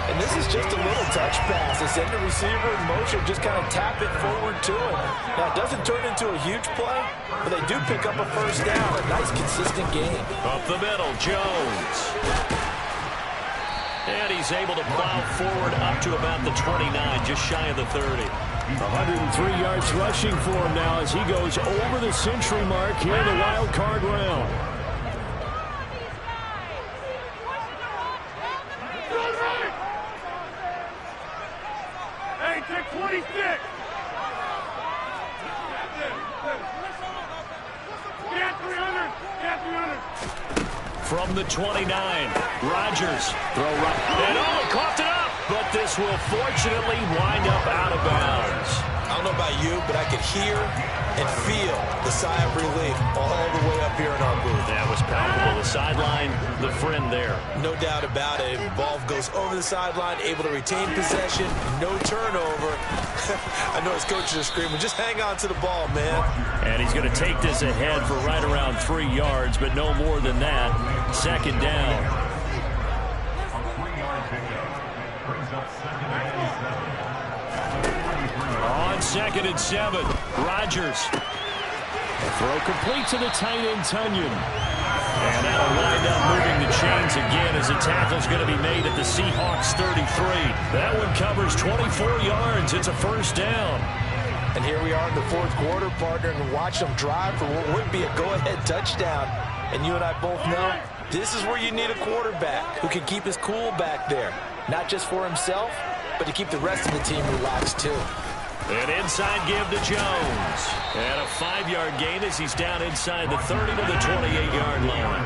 Speaker 2: And this is just a little touch pass. They send the receiver in motion, just kind of tap it forward to him. Now, it doesn't turn into a huge play, but they do pick up a first down. A nice, consistent game.
Speaker 1: Up the middle, Jones. And he's able to plow forward up to about the 29, just shy of the 30.
Speaker 5: 103 yards rushing for him now as he goes over the century mark here in the wild card round.
Speaker 4: Hey, take 26. Get 300. Get 300.
Speaker 1: From the 29, Rodgers. Throw right. And coughed it up. But this will fortunately wind up out of bounds.
Speaker 2: I don't know about you, but I could hear and feel the sigh of relief all the way up here in our booth.
Speaker 1: That was palpable. The sideline, the friend there.
Speaker 2: No doubt about it. Ball goes over the sideline, able to retain possession, no turnover. I know his coaches are screaming, just hang on to the ball, man.
Speaker 1: And he's going to take this ahead for right around 3 yards, but no more than that. Second down. On 2nd and 7, Rodgers.
Speaker 5: Throw complete to the tight end, Tunyon.
Speaker 1: And that'll wind up moving the chains again as the tackle's going to be made at the Seahawks 33. That one covers 24 yards. It's a first down.
Speaker 2: And here we are in the fourth quarter, partner, and watch them drive for what would be a go-ahead touchdown. And you and I both know this is where you need a quarterback who can keep his cool back there. Not just for himself, but to keep the rest of the team relaxed too.
Speaker 1: An inside give to Jones. And a 5-yard gain as he's down inside the 30 to the 28-yard line.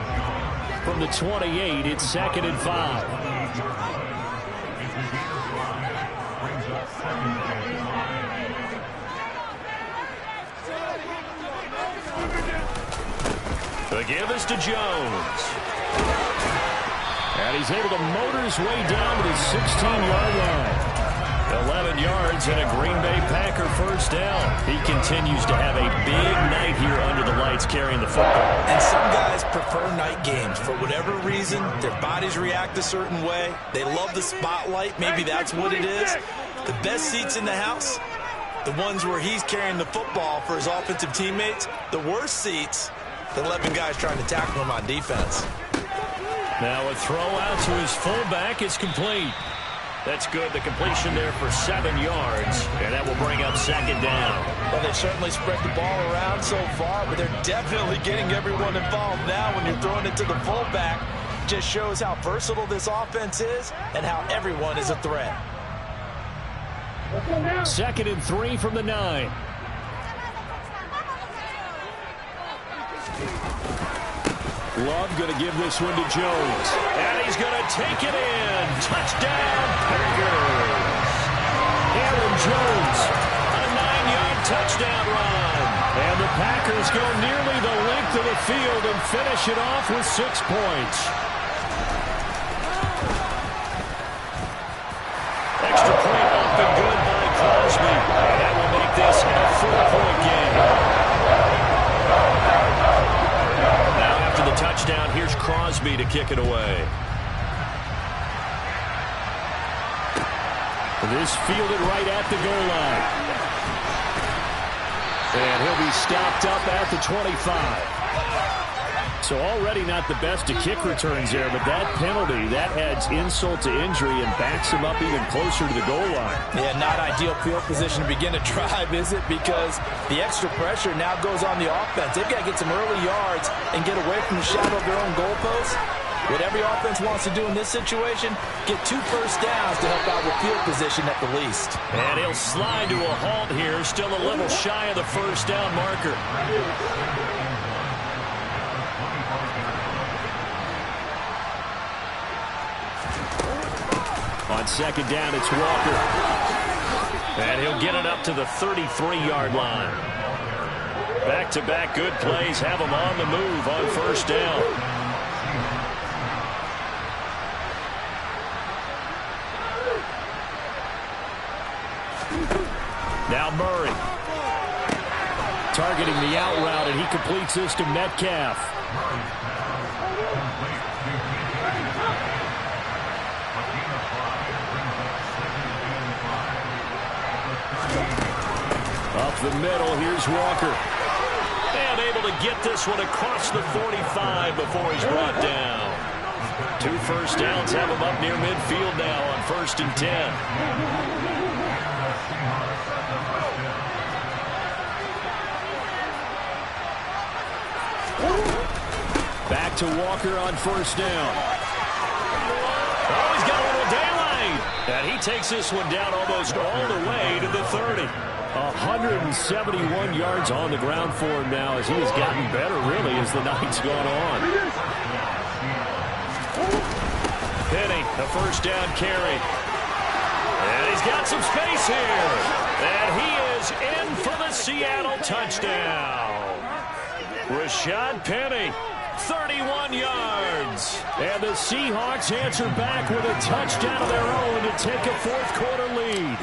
Speaker 5: From the 28, it's 2nd and 5.
Speaker 1: The give is to Jones.
Speaker 5: And he's able to motor his way down to the 16-yard line.
Speaker 1: 11 yards and a Green Bay Packer first down. He continues to have a big night here under the lights carrying the football.
Speaker 2: And some guys prefer night games. For whatever reason, their bodies react a certain way. They love the spotlight. Maybe that's what it is. The best seats in the house, the ones where he's carrying the football for his offensive teammates. The worst seats, the 11 guys trying to tackle him on defense.
Speaker 1: Now a throw out to his fullback is complete. That's good. The completion there for 7 yards, and that will bring up second down.
Speaker 2: Well, they've certainly spread the ball around so far, but they're definitely getting everyone involved now when you're throwing it to the fullback. Just shows how versatile this offense is and how everyone is a threat.
Speaker 5: 2nd and 3 from the 9. Love going to give this one to Jones.
Speaker 1: And he's going to take it in. Touchdown, Packers.
Speaker 5: Aaron Jones.
Speaker 1: A 9-yard touchdown run.
Speaker 5: And the Packers go nearly the length of the field and finish it off with 6 points.
Speaker 1: Extra point up and good by Crosby. And that will make this a 4-point game. Now after the touchdown, here's Crosby to kick it away.
Speaker 5: This fielded right at the goal line. And he'll be stopped up at the 25. So already not the best of kick returns there, but that penalty, that adds insult to injury and backs him up even closer to the goal line.
Speaker 2: Yeah, not ideal field position to begin to drive, is it? Because the extra pressure now goes on the offense. They've got to get some early yards and get away from the shadow of their own goalposts. What every offense wants to do in this situation, get 2 first downs to help out with field position at the least.
Speaker 1: And he'll slide to a halt here, still a little shy of the first down marker.
Speaker 5: On second down, it's Walker.
Speaker 1: And he'll get it up to the 33-yard line. Back-to-back good plays have him on the move on first down. Now Murray.
Speaker 5: Targeting the out route, and he completes this to Metcalf. Up the middle, here's Walker.
Speaker 1: And able to get this one across the 45 before he's brought down. 2 first downs have him up near midfield now on 1st and 10.
Speaker 5: Back to Walker on first down.
Speaker 1: Oh, he's got a little daylight. And he takes this one down almost all the way to the 30.
Speaker 5: 171 yards on the ground for him now as he has gotten better, really, as the night's gone on.
Speaker 1: Penny, the first down carry. And he's got some space here. And he is in for the Seattle touchdown. Rashad Penny, 31 yards.
Speaker 5: And the Seahawks answer back with a touchdown of their own to take a 4th-quarter lead.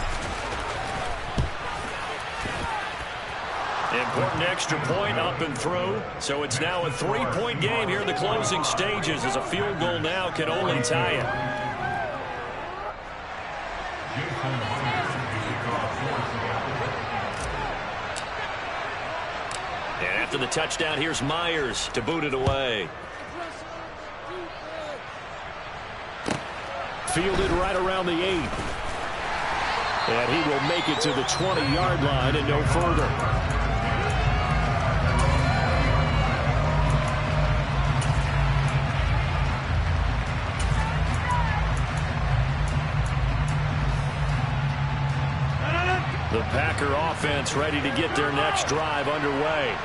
Speaker 1: Important extra point up and through. So it's now a 3-point game here in the closing stages as a field goal now can only tie it. And after the touchdown, here's Myers to boot it away.
Speaker 5: Fielded right around the 8. And he will make it to the 20-yard line and no further. The Packer offense ready to get their next drive underway.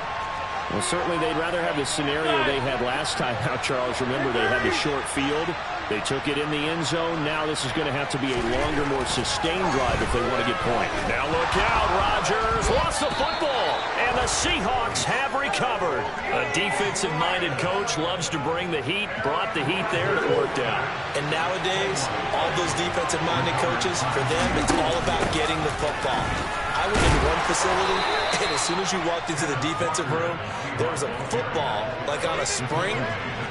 Speaker 5: Well, certainly they'd rather have the scenario they had last time out, Charles. Remember, they had the short field. They took it in the end zone. Now this is going to have to be a longer, more sustained drive if they want to get points.
Speaker 1: Now look out, Rodgers lost the football, and the Seahawks have recovered. A defensive-minded coach loves to bring the heat, brought the heat there, and it worked out.
Speaker 2: And nowadays, all those defensive-minded coaches, for them, it's all about getting the football. I went into one facility, and as soon as you walked into the defensive room, there was a football, like on a spring,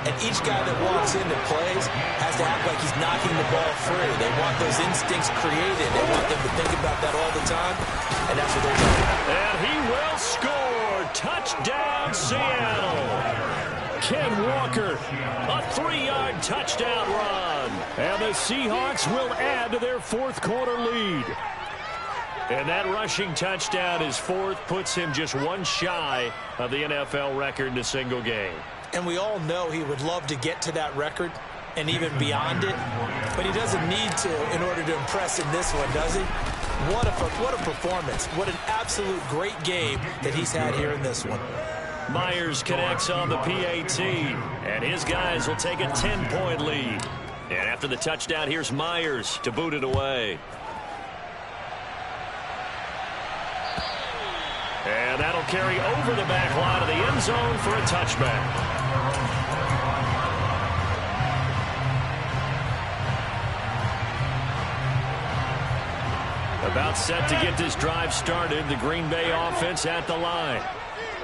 Speaker 2: and each guy that walks in and plays has to act like he's knocking the ball free. They want those instincts created. They want them to think about that all the time, and that's what they're doing.
Speaker 1: And he will score. Touchdown, Seattle.
Speaker 5: Ken Walker,
Speaker 1: A 3-yard touchdown run.
Speaker 5: and the Seahawks will add to their 4th-quarter lead.
Speaker 1: And that rushing touchdown, his 4th, puts him just one shy of the NFL record in a single game.
Speaker 2: And we all know he would love to get to that record and even beyond it, but he doesn't need to in order to impress in this one, does he? What a performance. What an absolute great game that he's had here in this one.
Speaker 1: Myers connects on the PAT, and his guys will take a 10-point lead. And after the touchdown, here's Myers to boot it away. And that'll carry over the back line of the end zone for a touchback. About set to get this drive started, the Green Bay offense at the line.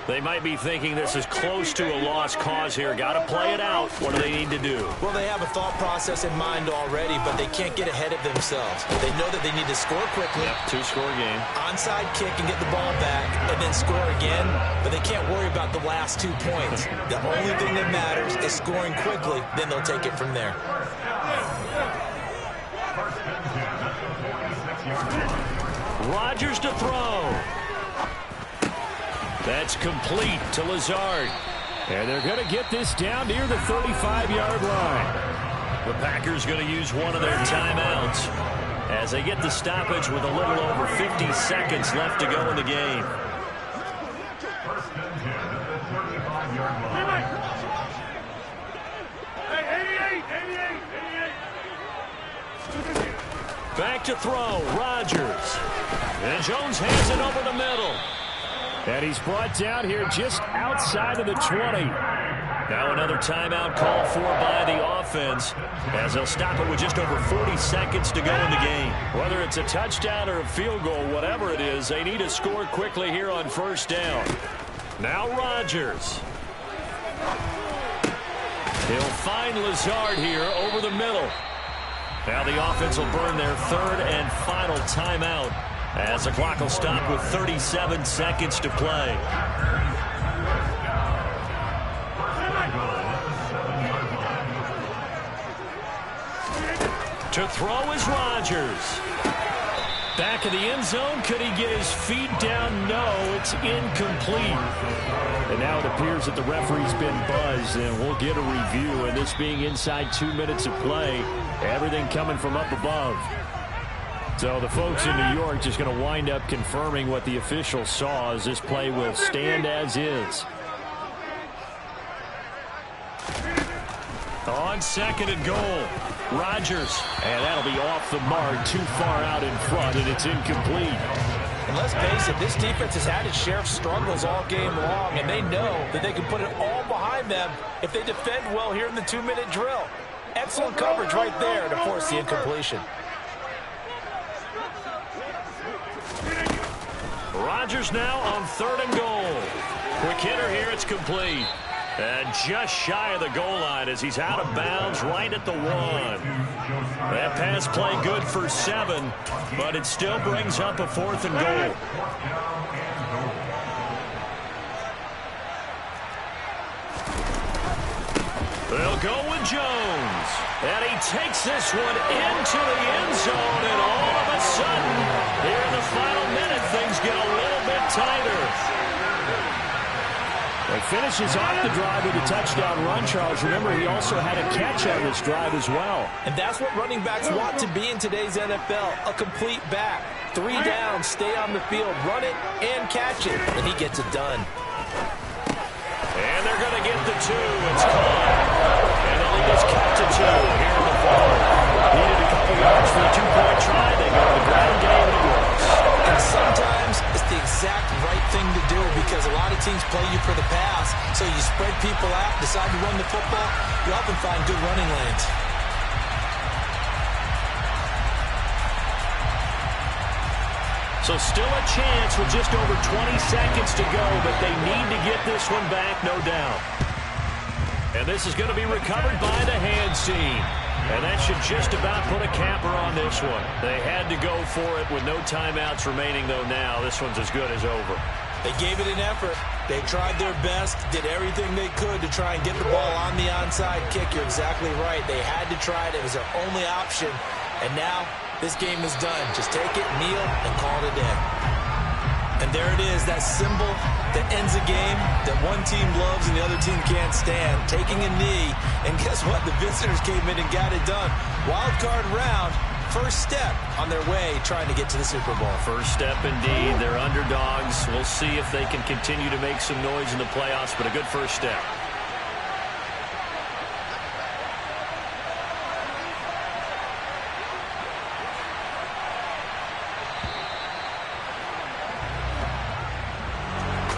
Speaker 1: They might be thinking this is close to a lost cause here. Got to play it out. What do they need to do?
Speaker 2: Well, they have a thought process in mind already, but they can't get ahead of themselves. They know that they need to score quickly.
Speaker 1: Yep, two-score game.
Speaker 2: Onside kick and get the ball back, and then score again. But they can't worry about the last 2 points. The only thing that matters is scoring quickly. Then they'll take it from there.
Speaker 1: Rodgers to throw. That's complete to Lazard.
Speaker 5: And they're going to get this down near the 35-yard line.
Speaker 1: The Packers going to use one of their timeouts as they get the stoppage with a little over 50 seconds left to go in the game. Back to throw, Rodgers. And Jones hands it over the middle.
Speaker 5: And he's brought down here just outside of the 20.
Speaker 1: Now another timeout called for by the offense as they'll stop it with just over 40 seconds to go in the game.
Speaker 5: Whether it's a touchdown or a field goal, whatever it is, they need to score quickly here on first down.
Speaker 1: Now Rodgers. He'll find Lazard here over the middle. Now the offense will burn their third and final timeout as the clock will stop with 37 seconds to play. To throw is Rodgers. Back of the end zone. Could he get his feet down? No, it's incomplete.
Speaker 5: And now it appears that the referee's been buzzed, and we'll get a review. And this being inside 2 minutes of play, everything coming from up above. So the folks in New York just going to wind up confirming what the official saw as this play will stand as is.
Speaker 1: On second and goal, Rodgers.
Speaker 5: And that'll be off the mark, too far out in front, and it's incomplete.
Speaker 2: And let's face it, this defense has had its share of struggles all game long, and they know that they can put it all behind them if they defend well here in the 2-minute drill. Excellent coverage right there to force the incompletion.
Speaker 1: Rodgers now on third and goal. Quick hitter here, it's complete. And just shy of the goal line as he's out of bounds right at the 1. That pass play good for 7, but it still brings up a 4th and goal. They'll go with Jones. And he takes this one into the end zone, and all of a sudden, here in the final minute, things get a little bit tighter.
Speaker 5: He finishes off the drive with a touchdown run, Charles. Remember, he also had a catch on this drive as well.
Speaker 2: And that's what running backs want to be in today's NFL, a complete back. 3 down, stay on the field, run it, and catch it. And he gets it done.
Speaker 1: And they're going to get the 2. It's caught. And they'll lead us kept to 2 here in the fourth. Needed a couple yards for the 2-point try. They go to the ground game, and it works.
Speaker 2: And sometimes it's the exact right thing to do because a lot of teams play you for the pass. So you spread people out, decide to run the football, you often find good running lanes.
Speaker 1: So still a chance with just over 20 seconds to go, but they need to get this one back, no doubt. And this is going to be recovered by the hands team. And that should just about put a capper on this one. They had to go for it with no timeouts remaining, though now this one's as good as over.
Speaker 2: They gave it an effort. They tried their best, did everything they could to try and get the ball on the onside kick. You're exactly right. They had to try it. It was their only option. And now this game is done. Just take it, kneel, and call it a day. And there it is, that symbol that ends a game that one team loves and the other team can't stand. Taking a knee, and guess what? The visitors came in and got it done. Wild card round, first step on their way trying to get to the Super Bowl.
Speaker 1: First step indeed. They're underdogs. We'll see if they can continue to make some noise in the playoffs, but a good first step.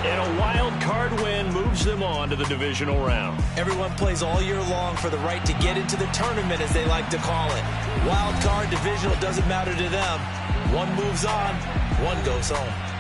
Speaker 1: And a wild card win moves them on to the divisional round.
Speaker 2: Everyone plays all year long for the right to get into the tournament, as they like to call it. Wild card, divisional, doesn't matter to them. One moves on, one goes home.